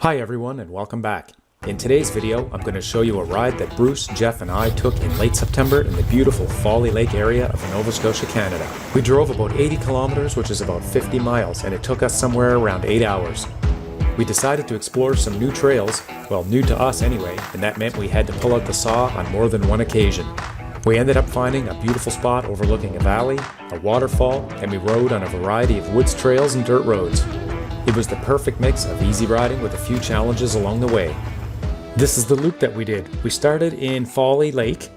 Hi everyone and welcome back. In today's video, I'm going to show you a ride that Bruce, Jeff and I took in late September in the beautiful Folly Lake area of Nova Scotia, Canada. We drove about 80 kilometers, which is about 50 miles, and it took us somewhere around 8 hours. We decided to explore some new trails, well, new to us anyway, and that meant we had to pull out the saw on more than one occasion. We ended up finding a beautiful spot overlooking a valley, a waterfall, and we rode on a variety of woods trails and dirt roads. It was the perfect mix of easy riding with a few challenges along the way. This is the loop that we did. We started in Folly Lake,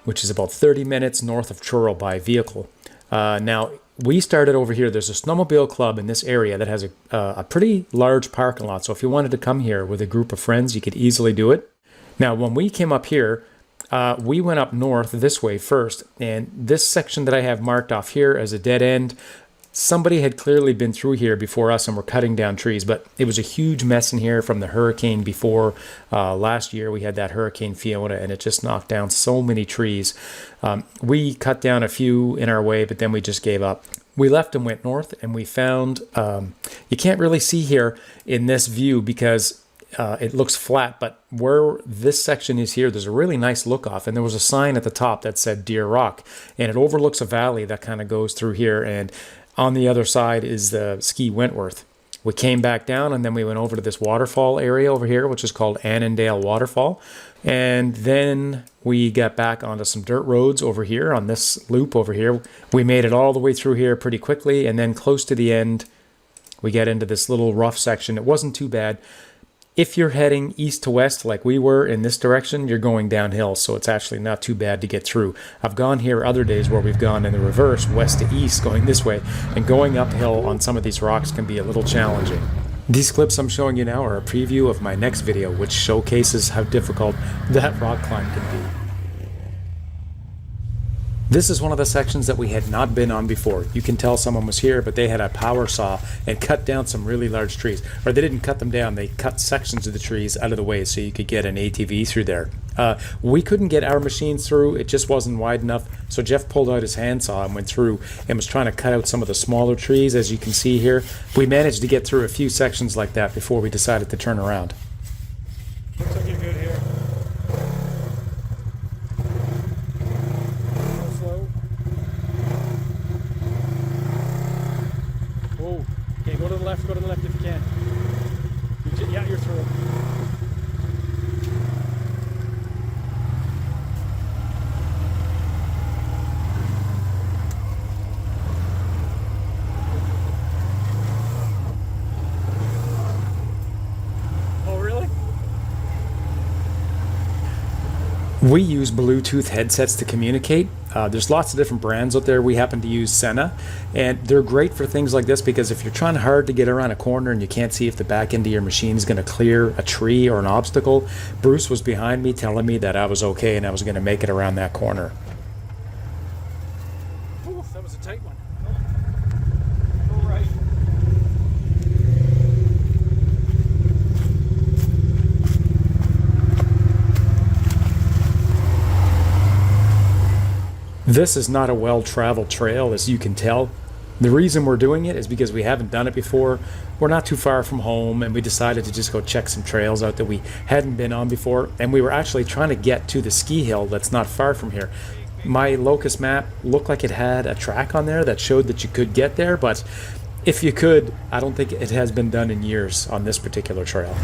which is about 30 minutes north of Truro by vehicle. Now, we started over here. There's a snowmobile club in this area that has a pretty large parking lot. So if you wanted to come here with a group of friends, you could easily do it. Now, when we came up here, we went up north this way first. And this section that I have marked off here as a dead end, somebody had clearly been through here before us and were cutting down trees, but it was a huge mess in here from the hurricane before. Last year we had that Hurricane Fiona and it just knocked down so many trees. We cut down a few in our way, but then we just gave up. We left and went north and we found, you can't really see here in this view because it looks flat, but where this section is here, there's a really nice lookoff, and there was a sign at the top that said Deer Rock, and it overlooks a valley that kind of goes through here, and on the other side is the Ski Wentworth. We came back down and then we went over to this waterfall area over here, which is called Annandale Waterfall. And then we got back onto some dirt roads over here on this loop over here. We made it all the way through here pretty quickly. And then close to the end, we get into this little rough section. It wasn't too bad. If you're heading east to west like we were in this direction, you're going downhill, so it's actually not too bad to get through. I've gone here other days where we've gone in the reverse, west to east, going this way, and going uphill on some of these rocks can be a little challenging. These clips I'm showing you now are a preview of my next video, which showcases how difficult that rock climb can be. This is one of the sections that we had not been on before. You can tell someone was here, but they had a power saw and cut down some really large trees. Or they didn't cut them down, they cut sections of the trees out of the way so you could get an ATV through there. We couldn't get our machines through, it just wasn't wide enough. So Jeff pulled out his handsaw and went through and was trying to cut out some of the smaller trees, as you can see here. We managed to get through a few sections like that before we decided to turn around. Looks like you're good here. Okay, go to the left if you can. Yeah, you're through. Oh, really? We use Bluetooth headsets to communicate. There's lots of different brands out there. We happen to use Scenic, and they're great for things like this because if you're trying hard to get around a corner and you can't see if the back end of your machine is going to clear a tree or an obstacle, Bruce was behind me telling me that I was okay and I was going to make it around that corner. Ooh, that was a tight one. All right. This is not a well-traveled trail, as you can tell. The reason we're doing it is because we haven't done it before. We're not too far from home, and we decided to just go check some trails out that we hadn't been on before. And we were actually trying to get to the ski hill that's not far from here. My locus map looked like it had a track on there that showed that you could get there, but if you could, I don't think it has been done in years on this particular trail.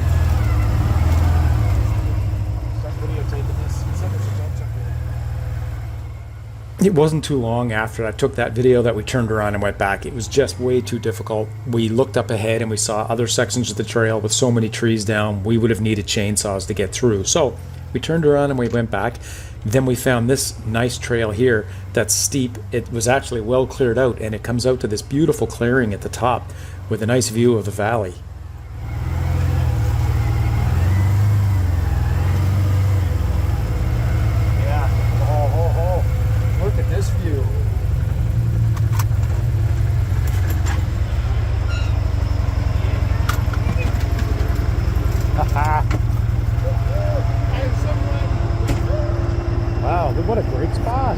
It wasn't too long after I took that video that we turned around and went back. It was just way too difficult. We looked up ahead and we saw other sections of the trail with so many trees down, we would have needed chainsaws to get through. So we turned around and we went back. Then we found this nice trail here that's steep. It was actually well cleared out and it comes out to this beautiful clearing at the top with a nice view of the valley. This view. Wow, what a great spot.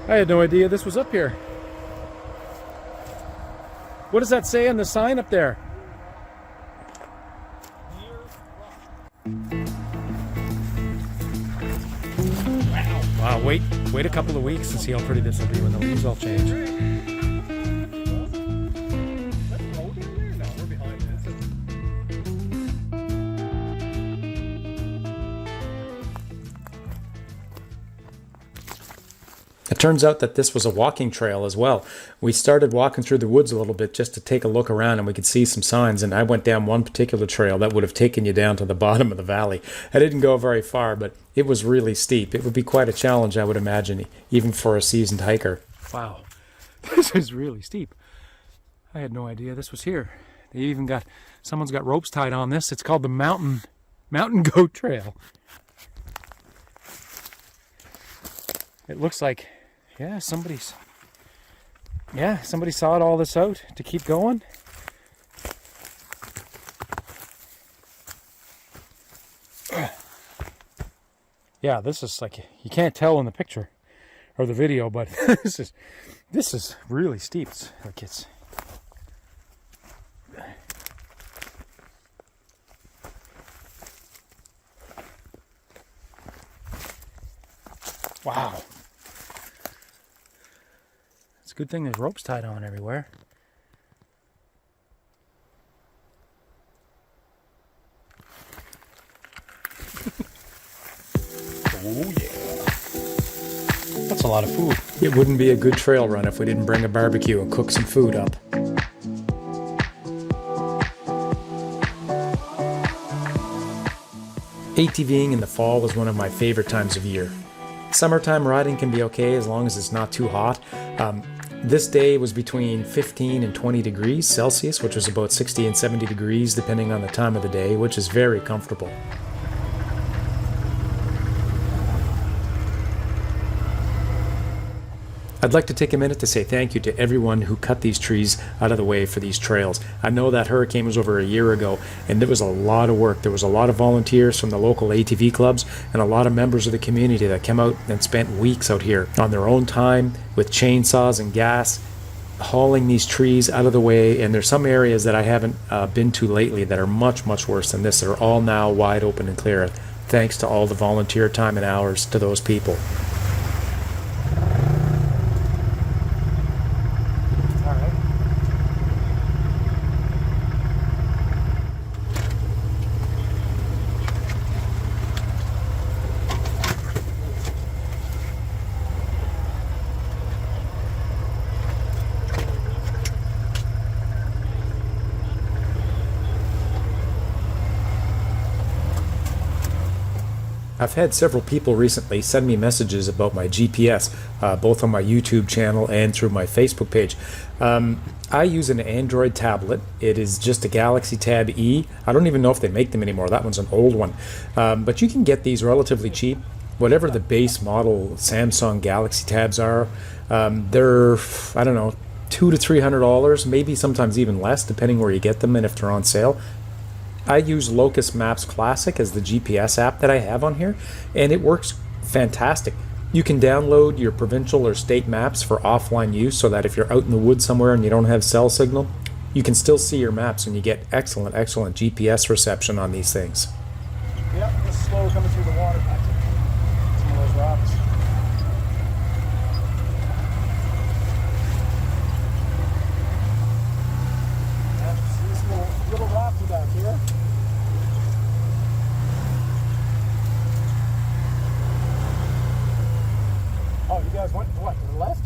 I had no idea this was up here. What does that say on the sign up there? Wait a couple of weeks and see how pretty this will be when the leaves all change. It turns out that this was a walking trail as well. We started walking through the woods a little bit just to take a look around, and we could see some signs, and I went down one particular trail that would have taken you down to the bottom of the valley. I didn't go very far, but it was really steep. It would be quite a challenge, I would imagine, even for a seasoned hiker. Wow, this is really steep. I had no idea this was here. They even got, someone's got ropes tied on this. It's called the Mountain Goat Trail. It looks like, yeah, somebody sawed all this out to keep going. Yeah, this is like, you can't tell in the picture or the video, but this is really steep. It's like wow. It's a good thing there's ropes tied on everywhere. Oh yeah. That's a lot of food. It wouldn't be a good trail run if we didn't bring a barbecue and cook some food up. ATVing in the fall is one of my favorite times of year. Summertime riding can be okay as long as it's not too hot. This day was between 15 and 20 degrees Celsius, which was about 60 and 70 degrees depending on the time of the day, which is very comfortable. I'd like to take a minute to say thank you to everyone who cut these trees out of the way for these trails. I know that hurricane was over a year ago, and it was a lot of work. There was a lot of volunteers from the local ATV clubs and a lot of members of the community that came out and spent weeks out here on their own time with chainsaws and gas, hauling these trees out of the way. And there's some areas that I haven't been to lately that are much, much worse than this. They're all now wide open and clear, thanks to all the volunteer time and hours to those people. I've had several people recently send me messages about my GPS, both on my YouTube channel and through my Facebook page. I use an Android tablet. It is just a Galaxy Tab E. I don't even know if they make them anymore. That one's an old one. But you can get these relatively cheap. Whatever the base model Samsung Galaxy Tabs are, they're, I don't know, $200 to $300, maybe sometimes even less, depending where you get them and if they're on sale. I use Locust Maps Classic as the GPS app that I have on here, and it works fantastic. You can download your provincial or state maps for offline use so that if you're out in the woods somewhere and you don't have cell signal, you can still see your maps and you get excellent GPS reception on these things. Yep, it's slow coming through the water back to some of those rocks. See this little rocky back here? Oh, you guys went what, to the left?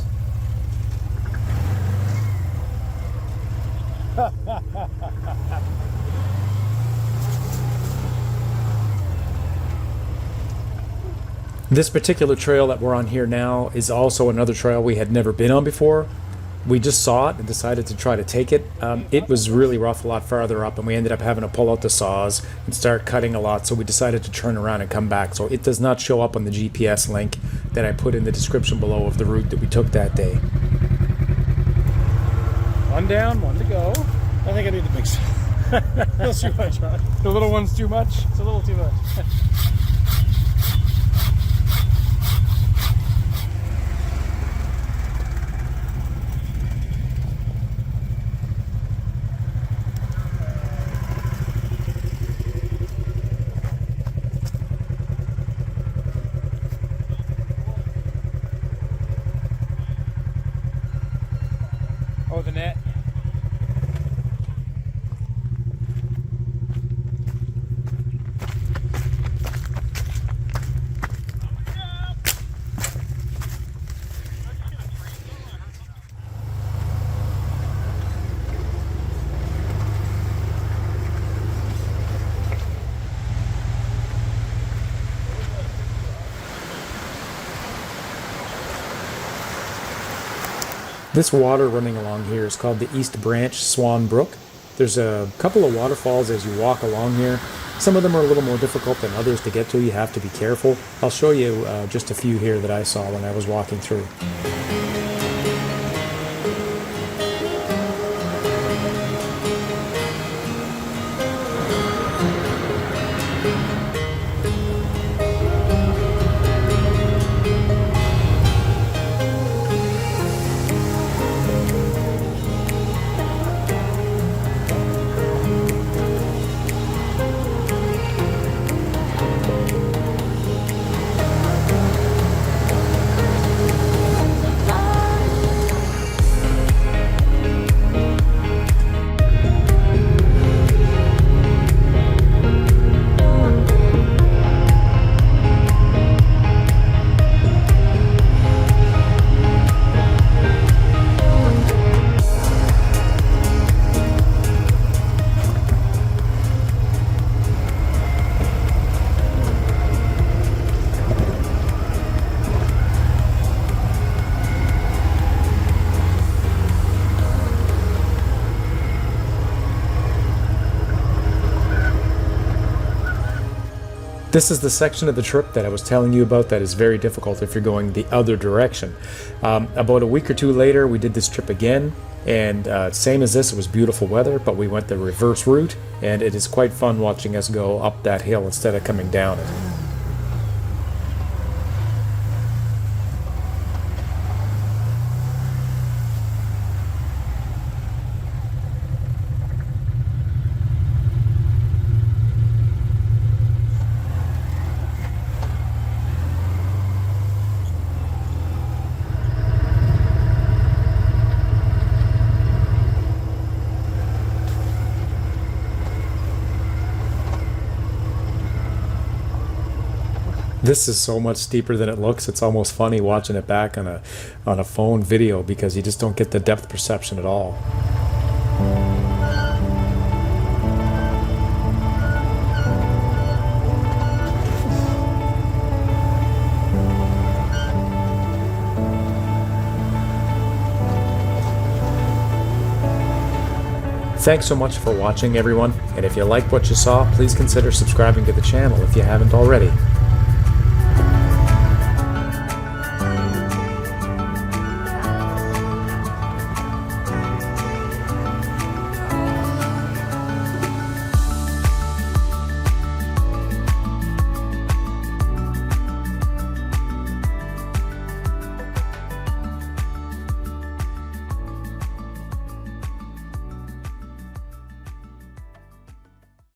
This particular trail that we're on here now is also another trail we had never been on before. We just saw it and decided to try to take it. It was really rough a lot farther up, and we ended up having to pull out the saws and start cutting a lot, so we decided to turn around and come back. So it does not show up on the GPS link that I put in the description below of the route that we took that day. One down, one to go. I think I need to mix. That's too much, huh? The little one's too much? It's a little too much. This water running along here is called the East Branch Swan Brook. There's a couple of waterfalls as you walk along here. Some of them are a little more difficult than others to get to. You have to be careful. I'll show you just a few here that I saw when I was walking through. This is the section of the trip that I was telling you about that is very difficult if you're going the other direction. About a week or two later, we did this trip again, and same as this, it was beautiful weather, but we went the reverse route, and it is quite fun watching us go up that hill instead of coming down it. This is so much steeper than it looks. It's almost funny watching it back on a phone video because you just don't get the depth perception at all. Thanks so much for watching, everyone, and if you liked what you saw, please consider subscribing to the channel if you haven't already.